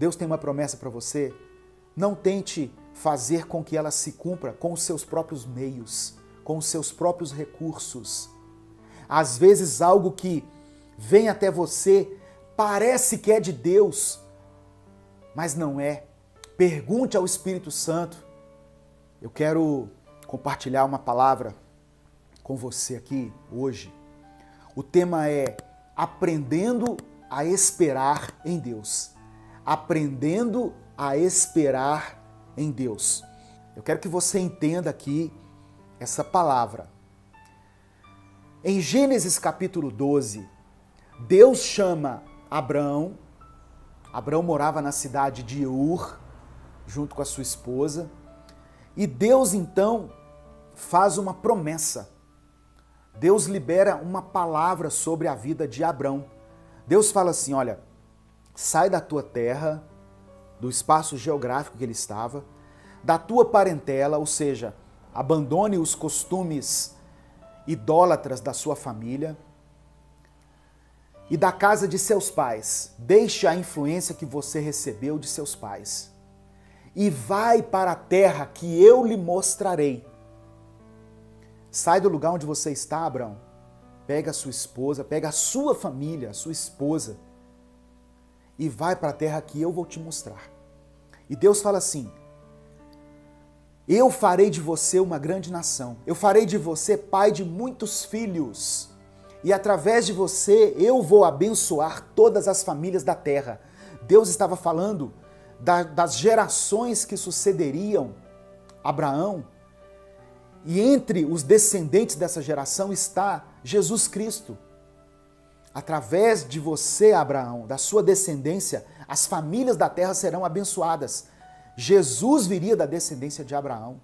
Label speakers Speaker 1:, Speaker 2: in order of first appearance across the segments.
Speaker 1: Deus tem uma promessa para você, não tente fazer com que ela se cumpra com os seus próprios meios, com os seus próprios recursos. Às vezes algo que vem até você parece que é de Deus, mas não é. Pergunte ao Espírito Santo. Eu quero compartilhar uma palavra com você aqui hoje. O tema é aprendendo a esperar em Deus. Aprendendo a esperar em Deus. Eu quero que você entenda aqui essa palavra. Em Gênesis capítulo 12, Deus chama Abrão. Abrão morava na cidade de Ur, junto com a sua esposa. E Deus então faz uma promessa. Deus libera uma palavra sobre a vida de Abrão. Deus fala assim, olha, sai da tua terra, do espaço geográfico que ele estava, da tua parentela, ou seja, abandone os costumes idólatras da sua família e da casa de seus pais. Deixe a influência que você recebeu de seus pais e vai para a terra que eu lhe mostrarei. Sai do lugar onde você está, Abrão. Pega a sua esposa, pega a sua família, a sua esposa e vai para a terra que eu vou te mostrar. E Deus fala assim, eu farei de você uma grande nação, eu farei de você pai de muitos filhos e através de você eu vou abençoar todas as famílias da terra. Deus estava falando das gerações que sucederiam Abraão e entre os descendentes dessa geração está Jesus Cristo. Através de você, Abraão, da sua descendência, as famílias da terra serão abençoadas. Jesus viria da descendência de Abraão.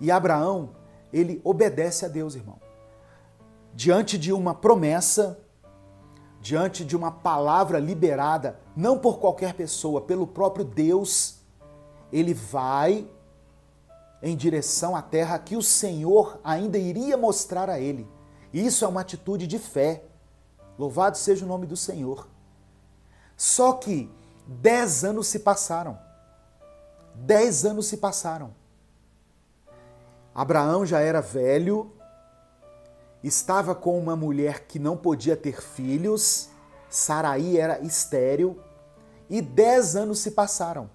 Speaker 1: E Abraão, ele obedece a Deus, irmão. Diante de uma promessa, diante de uma palavra liberada, não por qualquer pessoa, pelo próprio Deus, ele vai em direção à terra que o Senhor ainda iria mostrar a ele. Isso é uma atitude de fé. Louvado seja o nome do Senhor. Só que 10 anos se passaram. 10 anos se passaram. Abraão já era velho, estava com uma mulher que não podia ter filhos, Saraí era estéril, e 10 anos se passaram.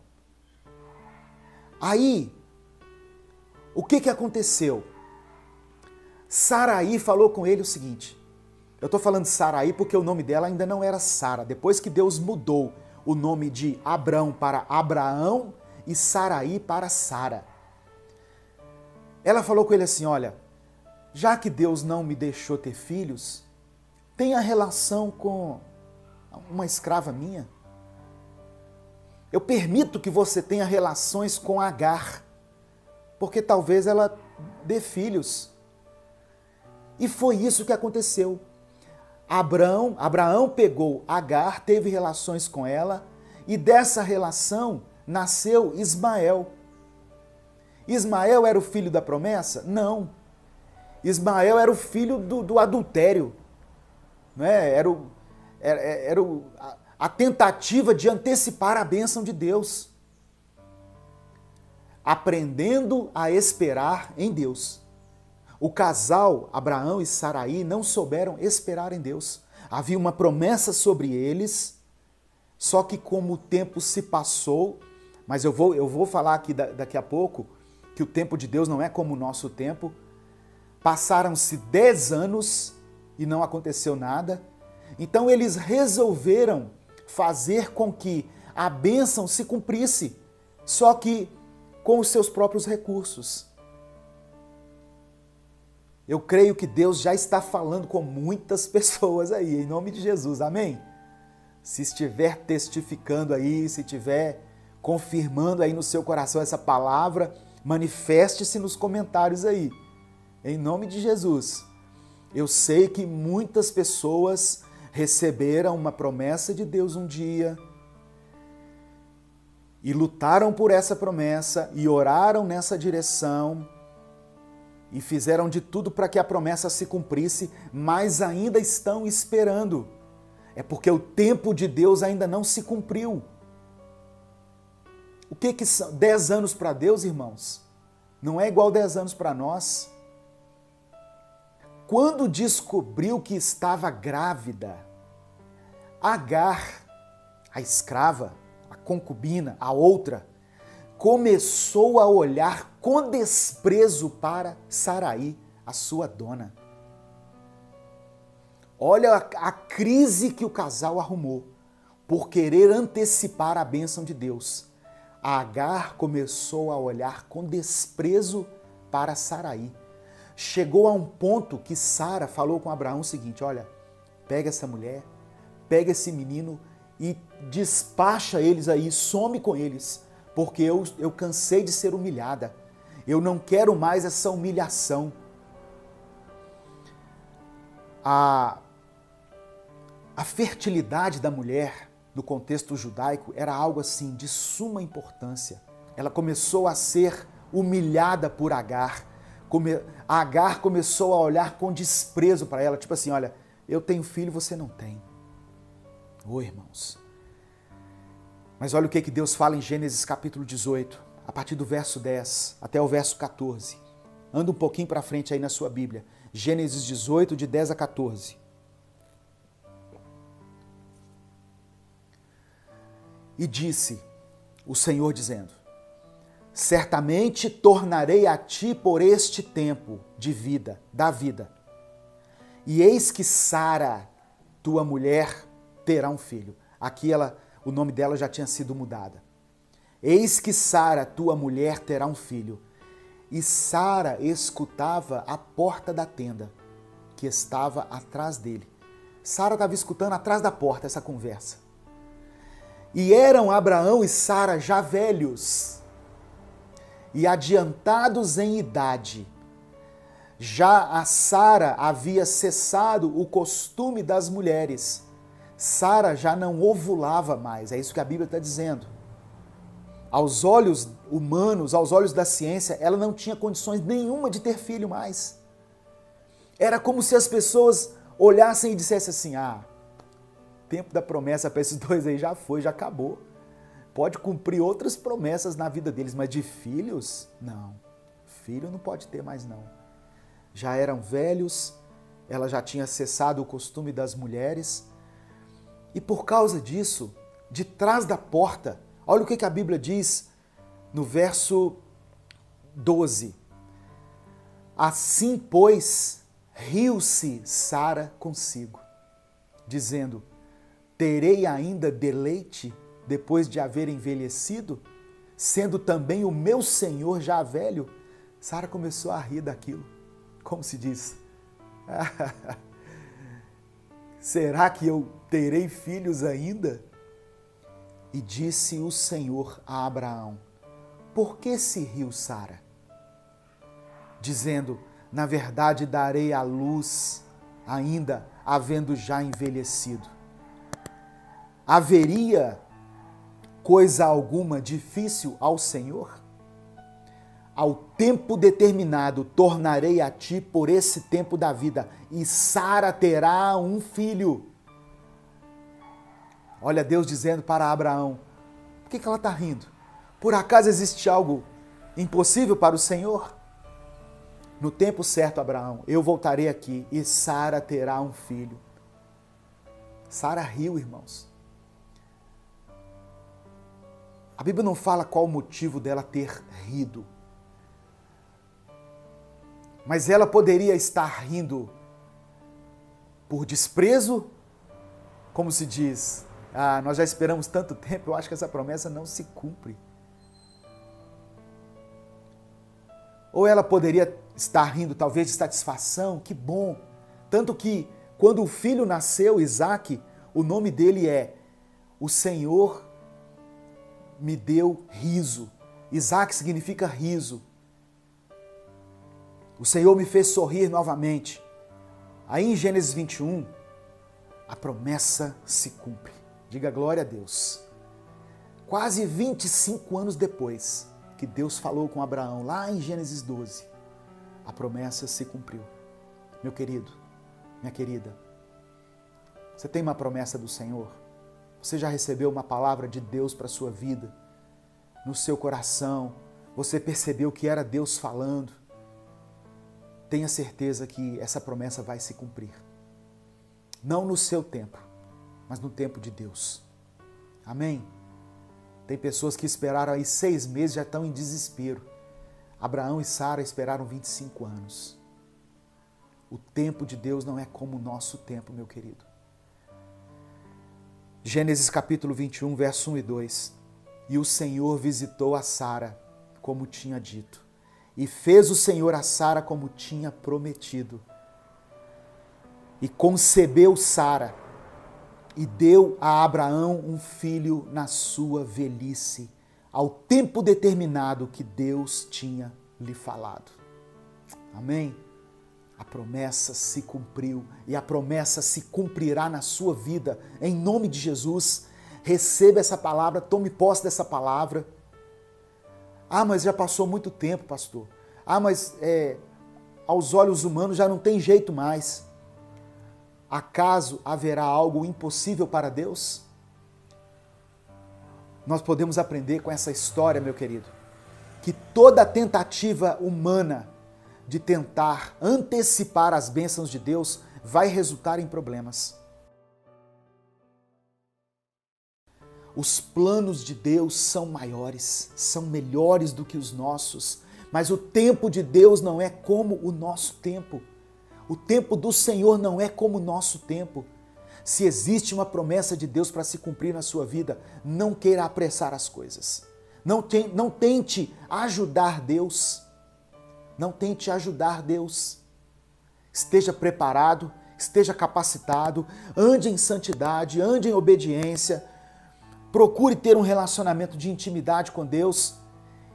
Speaker 1: Aí, o que aconteceu? Saraí falou com ele o seguinte, eu estou falando Saraí porque o nome dela ainda não era Sara, depois que Deus mudou o nome de Abrão para Abraão e Saraí para Sara. Ela falou com ele assim, olha, já que Deus não me deixou ter filhos, tenha relação com uma escrava minha. Eu permito que você tenha relações com Agar, porque talvez ela dê filhos. E foi isso que aconteceu. Abraão pegou Agar, teve relações com ela, e dessa relação nasceu Ismael. Ismael era o filho da promessa? Não. Ismael era o filho do adultério. Não é? Era a tentativa de antecipar a bênção de Deus. Aprendendo a esperar em Deus. O casal, Abraão e Saraí, não souberam esperar em Deus. Havia uma promessa sobre eles, só que como o tempo se passou, mas eu vou falar aqui daqui a pouco, que o tempo de Deus não é como o nosso tempo. Passaram-se 10 anos e não aconteceu nada. Então eles resolveram fazer com que a bênção se cumprisse, só que com os seus próprios recursos. Eu creio que Deus já está falando com muitas pessoas aí, em nome de Jesus, amém? Se estiver testificando aí, se estiver confirmando aí no seu coração essa palavra, manifeste-se nos comentários aí, em nome de Jesus. Eu sei que muitas pessoas receberam uma promessa de Deus um dia e lutaram por essa promessa e oraram nessa direção e fizeram de tudo para que a promessa se cumprisse, mas ainda estão esperando. É porque o tempo de Deus ainda não se cumpriu. O que são 10 anos para Deus, irmãos? Não é igual 10 anos para nós. Quando descobriu que estava grávida, Agar, a escrava, a concubina, a outra, começou a olhar com desprezo para Sarai, a sua dona. Olha a crise que o casal arrumou por querer antecipar a bênção de Deus. Agar começou a olhar com desprezo para Sarai. Chegou a um ponto que Sara falou com Abraão o seguinte: olha, pega essa mulher, pega esse menino e despacha eles aí, some com eles, porque eu cansei de ser humilhada. Eu não quero mais essa humilhação. A fertilidade da mulher, no contexto judaico, era algo assim de suma importância. Ela começou a ser humilhada por Agar. Agar começou a olhar com desprezo para ela, tipo assim, olha, eu tenho filho, você não tem. Ô, irmãos. Mas olha o que Deus fala em Gênesis capítulo 18, a partir do verso 10 até o verso 14. Anda um pouquinho para frente aí na sua Bíblia. Gênesis 18, de 10 a 14. E disse o Senhor dizendo: certamente tornarei a ti por este tempo de vida, da vida. E eis que Sara, tua mulher, terá um filho. Aqui o nome dela já tinha sido mudada. Eis que Sara, tua mulher, terá um filho. E Sara escutava a porta da tenda, que estava atrás dele. Sara estava escutando atrás da porta essa conversa. E eram Abraão e Sara já velhos e adiantados em idade. Já a Sara havia cessado o costume das mulheres. Sara já não ovulava mais, é isso que a Bíblia está dizendo. Aos olhos humanos, aos olhos da ciência, ela não tinha condições nenhuma de ter filho mais. Era como se as pessoas olhassem e dissessem assim: ah, o tempo da promessa para esses dois aí já foi, já acabou. Pode cumprir outras promessas na vida deles, mas de filhos, não. Filho não pode ter mais não. Já eram velhos, ela já tinha cessado o costume das mulheres. E por causa disso, de trás da porta, olha o que a Bíblia diz no verso 12. Assim, pois, riu-se Sara consigo, dizendo: terei ainda deleite depois de haver envelhecido, sendo também o meu senhor já velho? Sara começou a rir daquilo. Como se diz? Será que eu terei filhos ainda? E disse o Senhor a Abraão: por que se riu Sara? Dizendo: na verdade darei à luz, ainda havendo já envelhecido. Haveria coisa alguma difícil ao Senhor? Ao tempo determinado tornarei a ti por esse tempo da vida, e Sara terá um filho. Olha Deus dizendo para Abraão: por que ela está rindo? Por acaso existe algo impossível para o Senhor? No tempo certo, Abraão, eu voltarei aqui e Sara terá um filho. Sara riu, irmãos. A Bíblia não fala qual o motivo dela ter rido. Mas ela poderia estar rindo por desprezo, como se diz: ah, nós já esperamos tanto tempo, eu acho que essa promessa não se cumpre. Ou ela poderia estar rindo talvez de satisfação, que bom. Tanto que quando o filho nasceu, Isaque, o nome dele é: o Senhor me deu riso. Isaque significa riso. O Senhor me fez sorrir novamente. Aí em Gênesis 21, a promessa se cumpre. Diga glória a Deus. Quase 25 anos depois que Deus falou com Abraão, lá em Gênesis 12, a promessa se cumpriu. Meu querido, minha querida, você tem uma promessa do Senhor? Você já recebeu uma palavra de Deus para a sua vida? no seu coração, você percebeu que era Deus falando, tenha certeza que essa promessa vai se cumprir. Não no seu tempo, mas no tempo de Deus. Amém? Tem pessoas que esperaram aí 6 meses e já estão em desespero. Abraão e Sara esperaram 25 anos. O tempo de Deus não é como o nosso tempo, meu querido. Gênesis capítulo 21, verso 1 e 2. E o Senhor visitou a Sara, como tinha dito. E fez o Senhor a Sara como tinha prometido. E concebeu Sara, e deu a Abraão um filho na sua velhice, ao tempo determinado que Deus tinha lhe falado. Amém? A promessa se cumpriu e a promessa se cumprirá na sua vida, em nome de Jesus. Receba essa palavra, tome posse dessa palavra. Ah, mas já passou muito tempo, pastor. Ah, mas aos olhos humanos já não tem jeito mais. Acaso haverá algo impossível para Deus? Nós podemos aprender com essa história, meu querido, que toda tentativa humana de tentar antecipar as bênçãos de Deus vai resultar em problemas. Os planos de Deus são maiores, são melhores do que os nossos, mas o tempo de Deus não é como o nosso tempo. O tempo do Senhor não é como o nosso tempo. Se existe uma promessa de Deus para se cumprir na sua vida, não queira apressar as coisas. Não tente ajudar Deus. Não tente ajudar Deus. Esteja preparado, esteja capacitado, ande em santidade, ande em obediência, procure ter um relacionamento de intimidade com Deus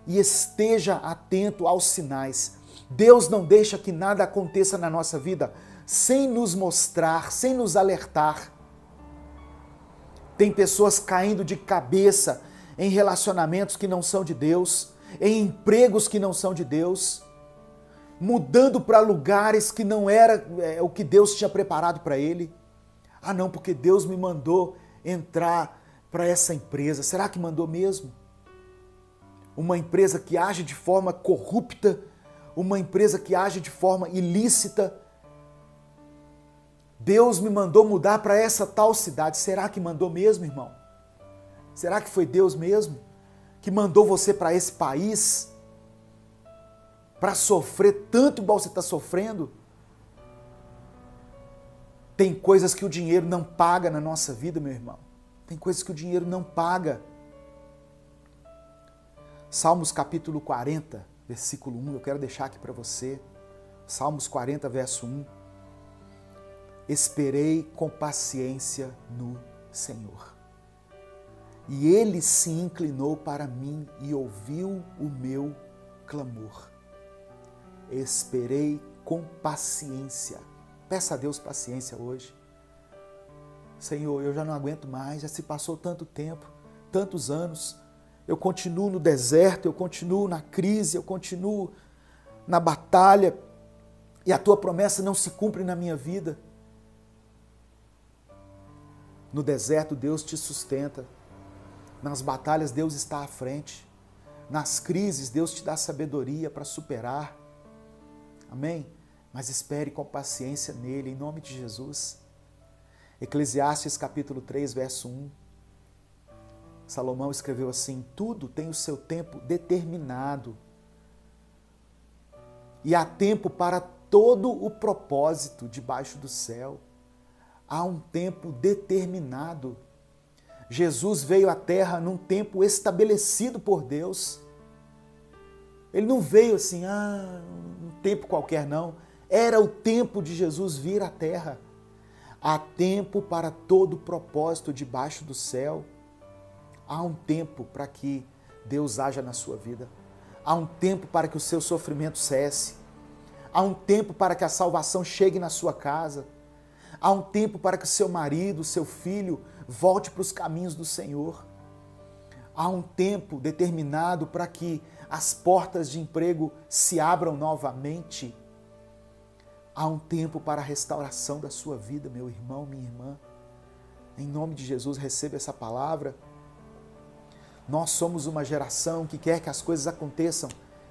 Speaker 1: e esteja atento aos sinais. Deus não deixa que nada aconteça na nossa vida sem nos mostrar, sem nos alertar. Tem pessoas caindo de cabeça em relacionamentos que não são de Deus, em empregos que não são de Deus, mudando para lugares que não era o que Deus tinha preparado para ele. Ah não, porque Deus me mandou entrar para essa empresa. Será que mandou mesmo? Uma empresa que age de forma corrupta, uma empresa que age de forma ilícita. Deus me mandou mudar para essa tal cidade. Será que mandou mesmo, irmão? Será que foi Deus mesmo que mandou você para esse país? Para sofrer tanto igual você está sofrendo? Tem coisas que o dinheiro não paga na nossa vida, meu irmão. Tem coisas que o dinheiro não paga. Salmos capítulo 40, versículo 1, eu quero deixar aqui para você. Salmos 40, verso 1. Esperei com paciência no Senhor. E Ele se inclinou para mim e ouviu o meu clamor. Esperei com paciência. Peça a Deus paciência hoje. Senhor, eu já não aguento mais, já se passou tanto tempo, tantos anos. Eu continuo no deserto, eu continuo na crise, eu continuo na batalha e a Tua promessa não se cumpre na minha vida. No deserto, Deus te sustenta. Nas batalhas, Deus está à frente. Nas crises, Deus te dá sabedoria para superar. Amém? Mas espere com paciência nele, em nome de Jesus. Eclesiastes capítulo 3, verso 1. Salomão escreveu assim: tudo tem o seu tempo determinado. E há tempo para todo o propósito debaixo do céu. Há um tempo determinado. Jesus veio à Terra num tempo estabelecido por Deus. Ele não veio assim, um tempo qualquer, não. Era o tempo de Jesus vir à Terra. Há tempo para todo propósito debaixo do céu. Há um tempo para que Deus haja na sua vida. Há um tempo para que o seu sofrimento cesse. Há um tempo para que a salvação chegue na sua casa. Há um tempo para que o seu marido, o seu filho, volte para os caminhos do Senhor. Há um tempo determinado para que as portas de emprego se abram novamente. Há um tempo para a restauração da sua vida, meu irmão, minha irmã. Em nome de Jesus, receba essa palavra. Nós somos uma geração que quer que as coisas aconteçam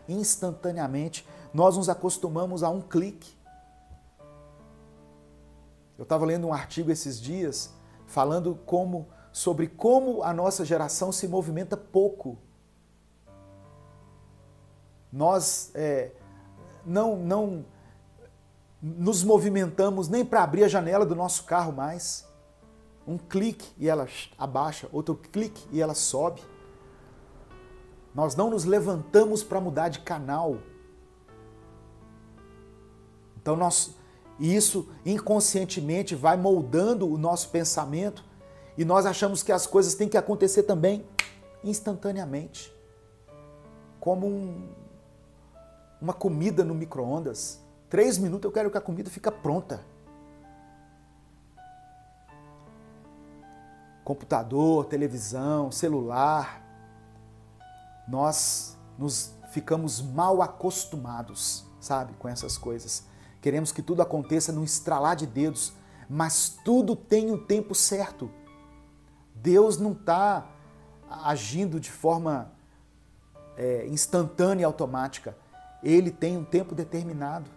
Speaker 1: instantaneamente. Nós nos acostumamos a um clique. Eu estava lendo um artigo esses dias falando sobre como a nossa geração se movimenta pouco. Nós não nos movimentamos nem para abrir a janela do nosso carro mais. Um clique e ela abaixa, outro clique e ela sobe. Nós não nos levantamos para mudar de canal. Então isso inconscientemente vai moldando o nosso pensamento e nós achamos que as coisas têm que acontecer também instantaneamente. Como uma comida no micro-ondas. 3 minutos eu quero que a comida fique pronta. Computador, televisão, celular. Nós ficamos mal acostumados, sabe, com essas coisas. Queremos que tudo aconteça num estralar de dedos, mas tudo tem o tempo certo. Deus não está agindo de forma instantânea e automática. Ele tem um tempo determinado.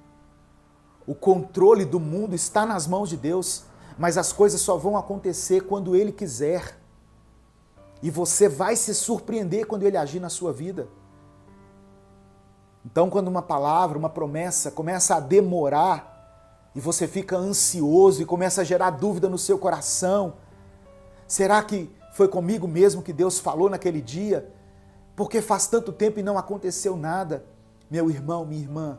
Speaker 1: O controle do mundo está nas mãos de Deus, mas as coisas só vão acontecer quando Ele quiser. E você vai se surpreender quando Ele agir na sua vida. Então, quando uma palavra, uma promessa começa a demorar e você fica ansioso e começa a gerar dúvida no seu coração, será que foi comigo mesmo que Deus falou naquele dia? Porque faz tanto tempo e não aconteceu nada. Meu irmão, minha irmã,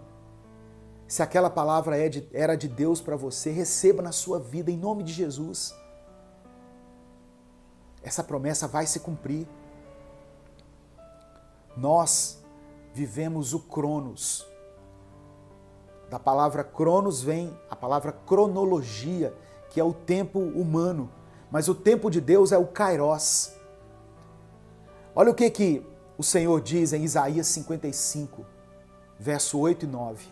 Speaker 1: se aquela palavra era de Deus para você, receba na sua vida em nome de Jesus. Essa promessa vai se cumprir. Nós vivemos o Cronos. Da palavra Cronos vem a palavra cronologia, que é o tempo humano. Mas o tempo de Deus é o Kairos. Olha o que o Senhor diz em Isaías 55, verso 8 e 9.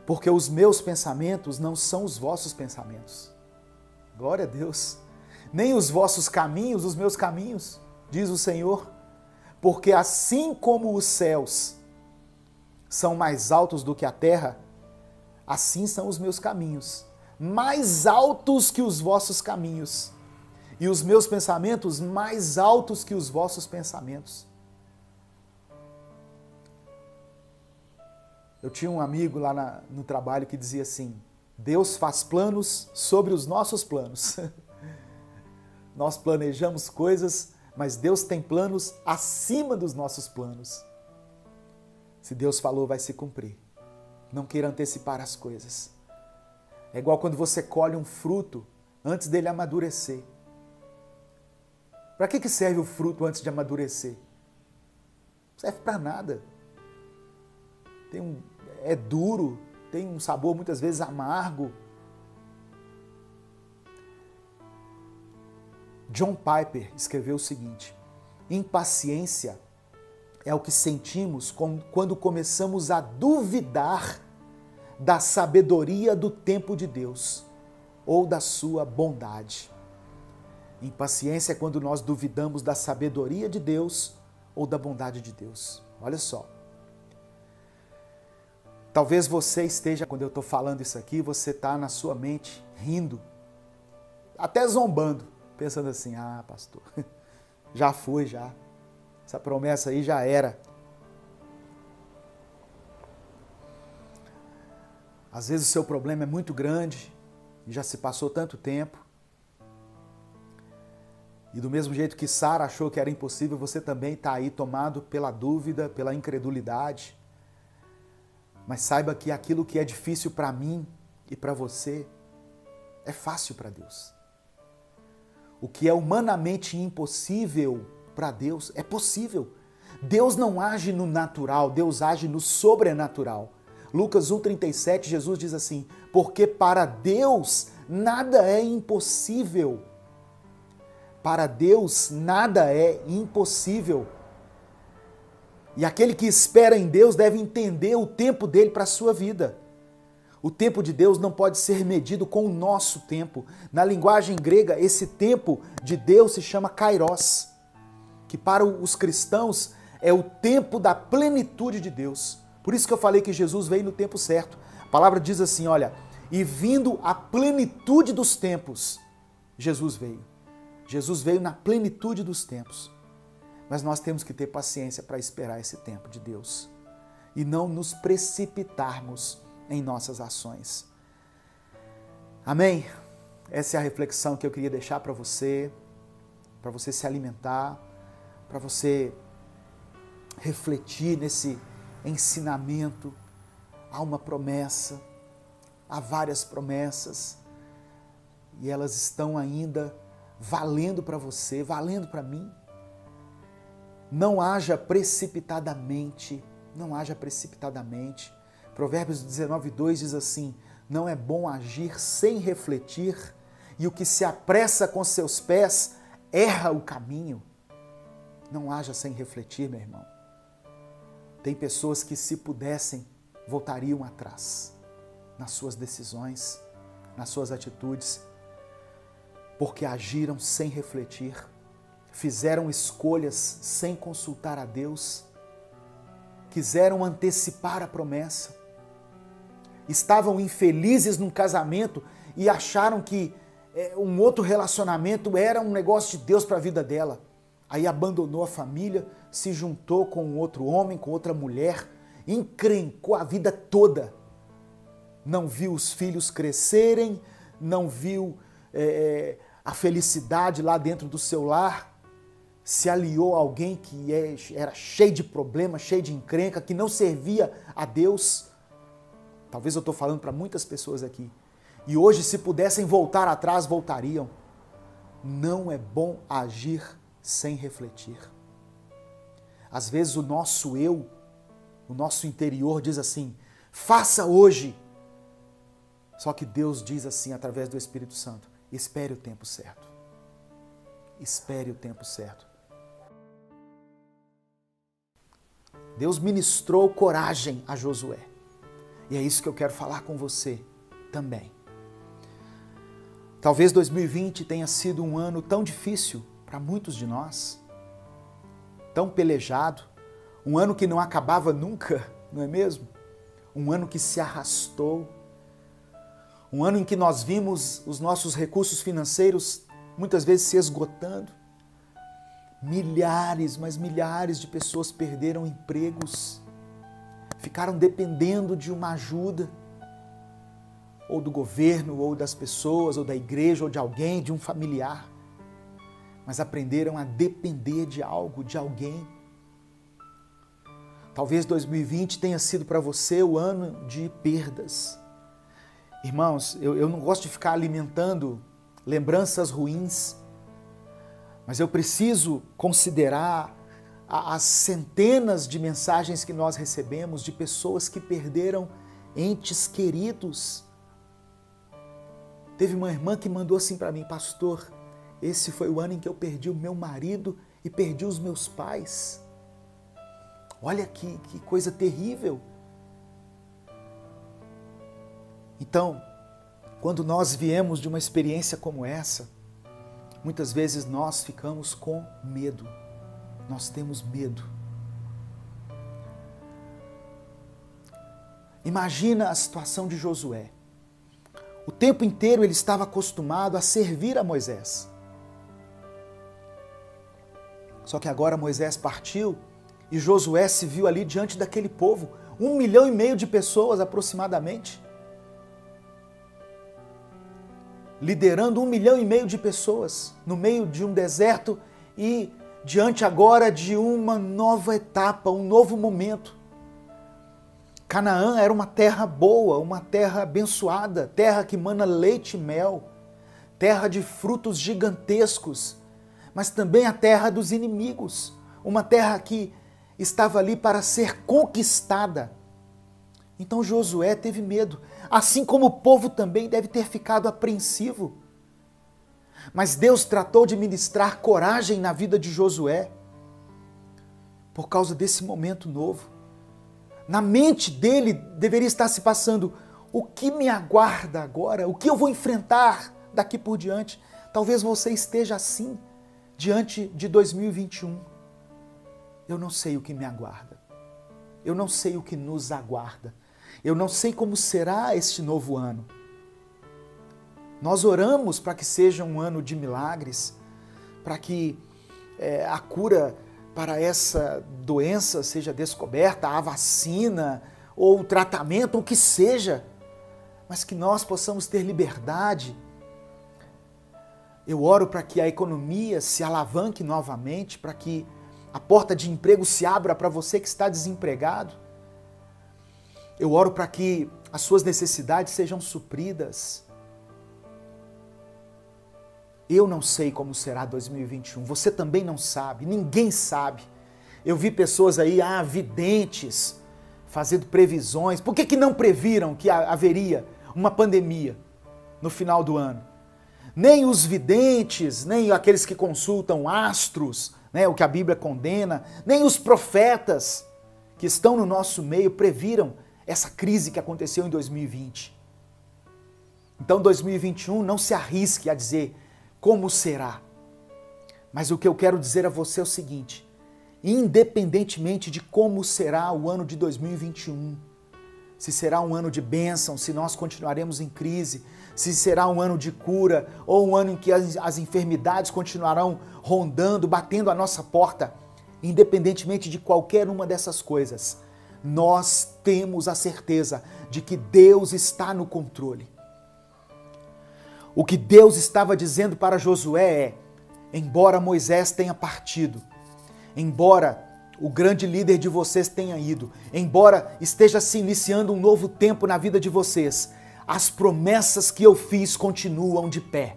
Speaker 1: Porque os meus pensamentos não são os vossos pensamentos. Glória a Deus. Nem os vossos caminhos, os meus caminhos, diz o Senhor. Porque assim como os céus são mais altos do que a terra, assim são os meus caminhos, mais altos que os vossos caminhos, e os meus pensamentos mais altos que os vossos pensamentos. Eu tinha um amigo lá no trabalho que dizia assim: Deus faz planos sobre os nossos planos. Nós planejamos coisas, mas Deus tem planos acima dos nossos planos. Se Deus falou, vai se cumprir. Não queira antecipar as coisas. É igual quando você colhe um fruto antes dele amadurecer. Para que serve o fruto antes de amadurecer? Não serve para nada. É duro, tem um sabor muitas vezes amargo. John Piper escreveu o seguinte: impaciência é o que sentimos quando começamos a duvidar da sabedoria do tempo de Deus ou da sua bondade. Impaciência é quando nós duvidamos da sabedoria de Deus ou da bondade de Deus. Olha só. Talvez você esteja, quando eu estou falando isso aqui, você está na sua mente rindo, até zombando, pensando assim: ah, pastor, já foi, já. Essa promessa aí já era. Às vezes o seu problema é muito grande e já se passou tanto tempo. E do mesmo jeito que Sara achou que era impossível, você também está aí tomado pela dúvida, pela incredulidade. Mas saiba que aquilo que é difícil para mim e para você é fácil para Deus. O que é humanamente impossível para Deus é possível. Deus não age no natural, Deus age no sobrenatural. Lucas 1,37, Jesus diz assim: porque para Deus nada é impossível. Para Deus nada é impossível. E aquele que espera em Deus deve entender o tempo dele para a sua vida. O tempo de Deus não pode ser medido com o nosso tempo. Na linguagem grega, esse tempo de Deus se chama kairos. que para os cristãos é o tempo da plenitude de Deus. Por isso que eu falei que Jesus veio no tempo certo. A palavra diz assim, olha, e vindo a plenitude dos tempos, Jesus veio. Jesus veio na plenitude dos tempos. Mas nós temos que ter paciência para esperar esse tempo de Deus e não nos precipitarmos em nossas ações. Amém? Essa é a reflexão que eu queria deixar para você se alimentar, para você refletir nesse ensinamento. Há uma promessa, há várias promessas e elas estão ainda valendo para você, valendo para mim. Não haja precipitadamente, não haja precipitadamente. Provérbios 19:2 diz assim, não é bom agir sem refletir, e o que se apressa com seus pés erra o caminho. Não haja sem refletir, meu irmão. Tem pessoas que, se pudessem, voltariam atrás nas suas decisões, nas suas atitudes, porque agiram sem refletir, fizeram escolhas sem consultar a Deus, quiseram antecipar a promessa, estavam infelizes num casamento e acharam que um outro relacionamento era um negócio de Deus para a vida dela. Aí abandonou a família, se juntou com um outro homem, com outra mulher, encrencou a vida toda. Não viu os filhos crescerem, não viu a felicidade lá dentro do seu lar, se aliou a alguém que era cheio de problemas, cheio de encrenca, que não servia a Deus. Talvez eu estou falando para muitas pessoas aqui. E hoje, se pudessem voltar atrás, voltariam. Não é bom agir sem refletir. Às vezes o nosso eu, o nosso interior diz assim, faça hoje. Só que Deus diz assim, através do Espírito Santo, espere o tempo certo. Espere o tempo certo. Deus ministrou coragem a Josué. E é isso que eu quero falar com você também. Talvez 2020 tenha sido um ano tão difícil para muitos de nós, tão pelejado, um ano que não acabava nunca, não é mesmo? Um ano que se arrastou, um ano em que nós vimos os nossos recursos financeiros muitas vezes se esgotando. Milhares, mas milhares de pessoas perderam empregos, ficaram dependendo de uma ajuda, ou do governo, ou das pessoas, ou da igreja, ou de alguém, de um familiar. Mas aprenderam a depender de algo, de alguém. Talvez 2020 tenha sido para você o ano de perdas. Irmãos, eu não gosto de ficar alimentando lembranças ruins, mas eu preciso considerar as centenas de mensagens que nós recebemos de pessoas que perderam entes queridos. Teve uma irmã que mandou assim para mim, pastor, esse foi o ano em que eu perdi o meu marido e perdi os meus pais. Olha que coisa terrível. Então, quando nós viemos de uma experiência como essa, muitas vezes nós ficamos com medo. Nós temos medo. Imagina a situação de Josué. O tempo inteiro ele estava acostumado a servir a Moisés. Só que agora Moisés partiu e Josué se viu ali diante daquele povo, 1,5 milhão de pessoas aproximadamente, liderando 1,5 milhão de pessoas no meio de um deserto e diante agora de uma nova etapa, um novo momento. Canaã era uma terra boa, uma terra abençoada, terra que mana leite e mel, terra de frutos gigantescos, mas também a terra dos inimigos, uma terra que estava ali para ser conquistada. Então Josué teve medo, assim como o povo também deve ter ficado apreensivo. Mas Deus tratou de ministrar coragem na vida de Josué, por causa desse momento novo. Na mente dele deveria estar se passando, o que me aguarda agora? O que eu vou enfrentar daqui por diante? Talvez você esteja assim, diante de 2021. Eu não sei o que me aguarda. Eu não sei o que nos aguarda. Eu não sei como será este novo ano. Nós oramos para que seja um ano de milagres, para que a cura para essa doença seja descoberta, a vacina ou o tratamento, o que seja, mas que nós possamos ter liberdade. Eu oro para que a economia se alavanque novamente, para que a porta de emprego se abra para você que está desempregado. Eu oro para que as suas necessidades sejam supridas. Eu não sei como será 2021, você também não sabe, ninguém sabe. Eu vi pessoas aí, videntes, fazendo previsões. Por que não previram que haveria uma pandemia no final do ano? Nem os videntes, nem aqueles que consultam astros, né, o que a Bíblia condena, nem os profetas que estão no nosso meio previram essa crise que aconteceu em 2020. Então, 2021, não se arrisque a dizer como será. Mas o que eu quero dizer a você é o seguinte: independentemente de como será o ano de 2021, se será um ano de bênção, se nós continuaremos em crise, se será um ano de cura ou um ano em que as enfermidades continuarão rondando, batendo a nossa porta, independentemente de qualquer uma dessas coisas, nós temos a certeza de que Deus está no controle. O que Deus estava dizendo para Josué é: embora Moisés tenha partido, embora o grande líder de vocês tenha ido, embora esteja se iniciando um novo tempo na vida de vocês, as promessas que eu fiz continuam de pé.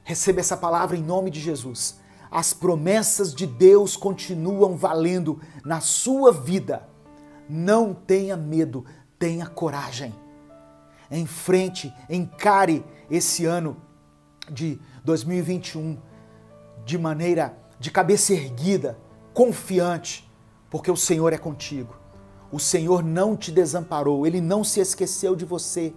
Speaker 1: Receba essa palavra em nome de Jesus. As promessas de Deus continuam valendo na sua vida. Não tenha medo, tenha coragem. Enfrente, encare esse ano de 2021 de cabeça erguida, confiante, porque o Senhor é contigo. O Senhor não te desamparou, Ele não se esqueceu de você.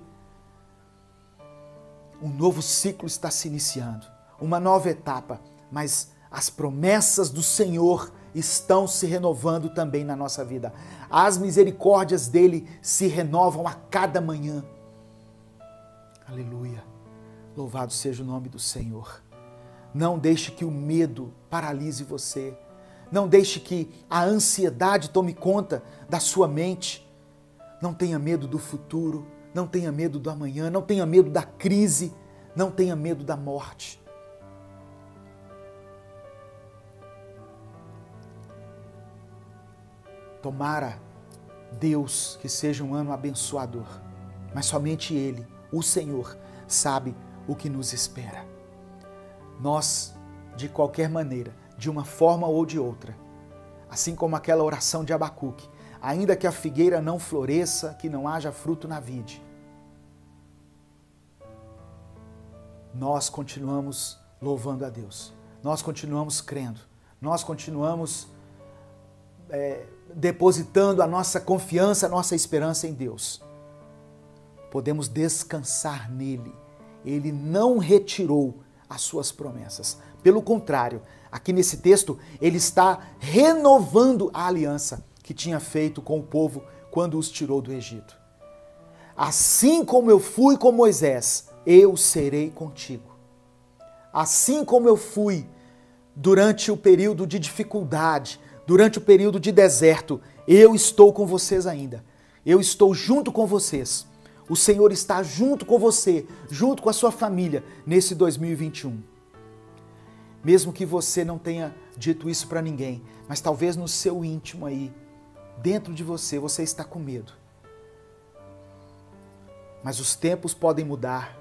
Speaker 1: Um novo ciclo está se iniciando, uma nova etapa, mas as promessas do Senhor estão se renovando também na nossa vida. As misericórdias dele se renovam a cada manhã. Aleluia. Louvado seja o nome do Senhor. Não deixe que o medo paralise você. Não deixe que a ansiedade tome conta da sua mente. Não tenha medo do futuro. Não tenha medo do amanhã. Não tenha medo da crise. Não tenha medo da morte. Tomara Deus que seja um ano abençoador. Mas somente Ele, o Senhor, sabe o que nos espera. Nós, de qualquer maneira, de uma forma ou de outra, assim como aquela oração de Abacuque, ainda que a figueira não floresça, que não haja fruto na vide, nós continuamos louvando a Deus, nós continuamos crendo, nós continuamos depositando a nossa confiança, a nossa esperança em Deus. Podemos descansar nele. Ele não retirou as suas promessas. Pelo contrário, aqui nesse texto, ele está renovando a aliança que tinha feito com o povo quando os tirou do Egito. Assim como eu fui com Moisés, eu serei contigo. Assim como eu fui durante o período de dificuldade, durante o período de deserto, eu estou com vocês ainda. Eu estou junto com vocês. O Senhor está junto com você, junto com a sua família, nesse 2021. Mesmo que você não tenha dito isso para ninguém, mas talvez no seu íntimo aí, dentro de você, você está com medo. Mas os tempos podem mudar,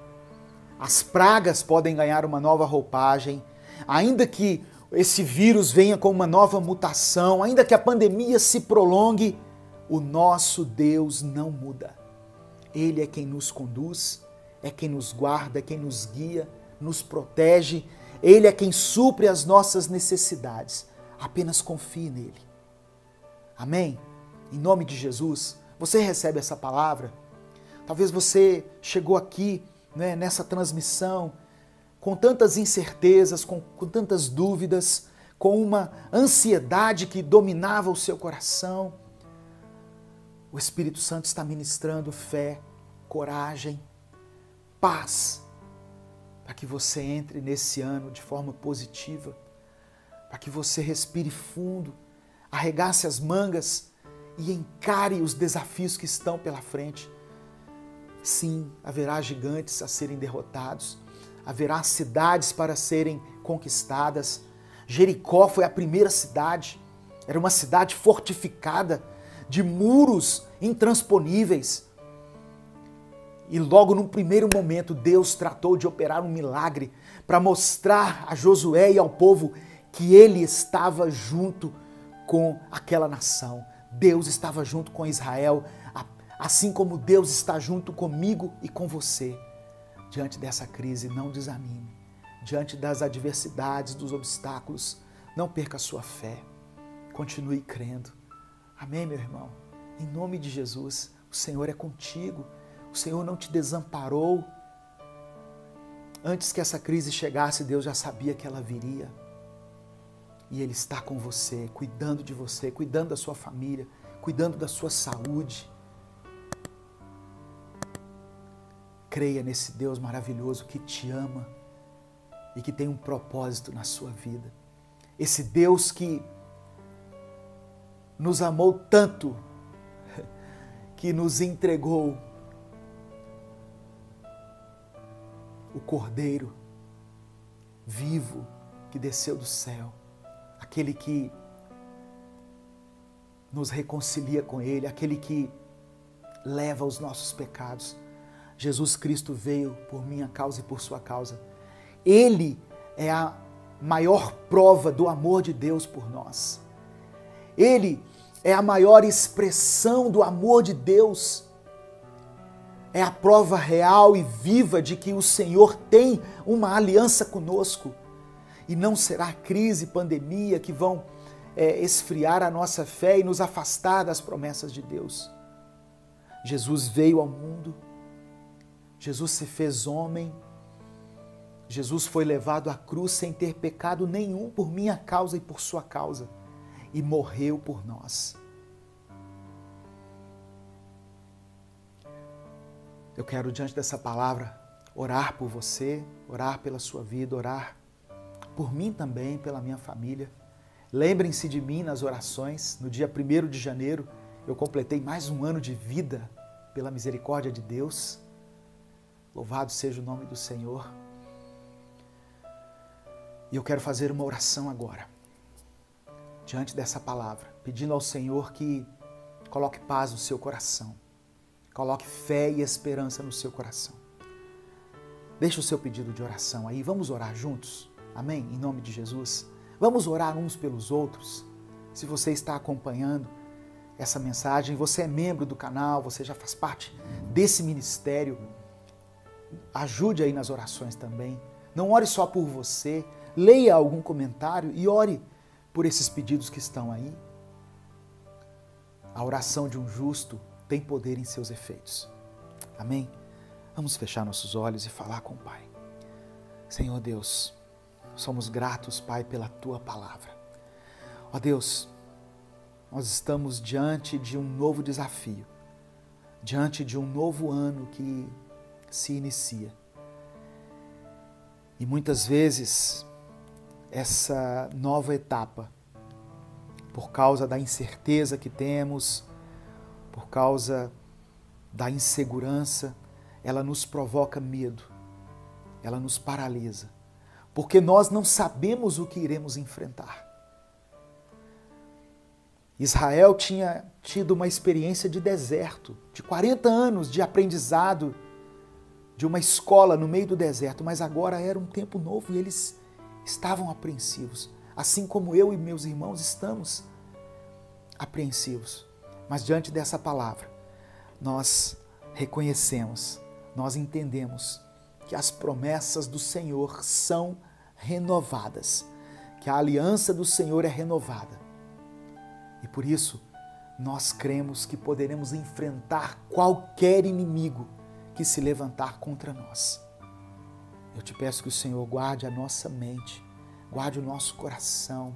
Speaker 1: as pragas podem ganhar uma nova roupagem, ainda que esse vírus venha com uma nova mutação, ainda que a pandemia se prolongue, o nosso Deus não muda. Ele é quem nos conduz, é quem nos guarda, é quem nos guia, nos protege. Ele é quem supre as nossas necessidades. Apenas confie nele. Amém? Em nome de Jesus, você recebe essa palavra? Talvez você chegou aqui, nessa transmissão com tantas incertezas, com tantas dúvidas, com uma ansiedade que dominava o seu coração. O Espírito Santo está ministrando fé, coragem, paz, para que você entre nesse ano de forma positiva, para que você respire fundo, arregace as mangas e encare os desafios que estão pela frente. Sim, haverá gigantes a serem derrotados, haverá cidades para serem conquistadas. Jericó foi a primeira cidade, era uma cidade fortificada, de muros intransponíveis. E logo no primeiro momento Deus tratou de operar um milagre para mostrar a Josué e ao povo que ele estava junto com aquela nação. Deus estava junto com Israel, assim como Deus está junto comigo e com você. Diante dessa crise, não desanime. Diante das adversidades, dos obstáculos, não perca a sua fé. Continue crendo. Amém, meu irmão? Em nome de Jesus, o Senhor é contigo. O Senhor não te desamparou. Antes que essa crise chegasse, Deus já sabia que ela viria. E Ele está com você, cuidando de você, cuidando da sua família, cuidando da sua saúde. Creia nesse Deus maravilhoso que te ama e que tem um propósito na sua vida. Esse Deus que nos amou tanto, que nos entregou o Cordeiro vivo que desceu do céu, aquele que nos reconcilia com Ele, aquele que leva os nossos pecados. Jesus Cristo veio por minha causa e por sua causa. Ele é a maior prova do amor de Deus por nós. Ele é a maior expressão do amor de Deus. É a prova real e viva de que o Senhor tem uma aliança conosco. E não será crise, pandemia que vão esfriar a nossa fé e nos afastar das promessas de Deus. Jesus veio ao mundo. Jesus se fez homem. Jesus foi levado à cruz sem ter pecado nenhum por minha causa e por sua causa. E morreu por nós. Eu quero, diante dessa palavra, orar por você, orar pela sua vida, orar por mim também, pela minha família. Lembrem-se de mim nas orações. No dia 1º de janeiro, eu completei mais um ano de vida pela misericórdia de Deus. Louvado seja o nome do Senhor. E eu quero fazer uma oração agora, diante dessa palavra, pedindo ao Senhor que coloque paz no seu coração, coloque fé e esperança no seu coração. Deixe o seu pedido de oração aí, vamos orar juntos, amém? Em nome de Jesus. Vamos orar uns pelos outros. Se você está acompanhando essa mensagem, você é membro do canal, você já faz parte desse ministério, ajude aí nas orações também. Não ore só por você, leia algum comentário e ore por esses pedidos que estão aí. A oração de um justo tem poder em seus efeitos. Amém? Vamos fechar nossos olhos e falar com o Pai. Senhor Deus, somos gratos, Pai, pela Tua palavra. Ó Deus, nós estamos diante de um novo desafio, diante de um novo ano que se inicia. E muitas vezes essa nova etapa, por causa da incerteza que temos, por causa da insegurança, ela nos provoca medo, ela nos paralisa, porque nós não sabemos o que iremos enfrentar. Israel tinha tido uma experiência de deserto, de 40 anos de aprendizado, de uma escola no meio do deserto, mas agora era um tempo novo e eles estavam apreensivos, assim como eu e meus irmãos estamos apreensivos. Mas diante dessa palavra, nós reconhecemos, nós entendemos que as promessas do Senhor são renovadas, que a aliança do Senhor é renovada. E por isso, nós cremos que poderemos enfrentar qualquer inimigo que se levantar contra nós. Eu te peço que o Senhor guarde a nossa mente, guarde o nosso coração,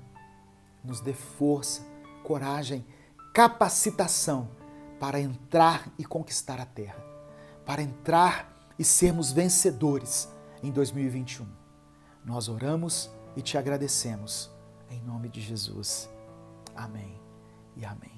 Speaker 1: nos dê força, coragem, capacitação para entrar e conquistar a terra, para entrar e sermos vencedores em 2021. Nós oramos e te agradecemos. Em nome de Jesus. Amém e amém.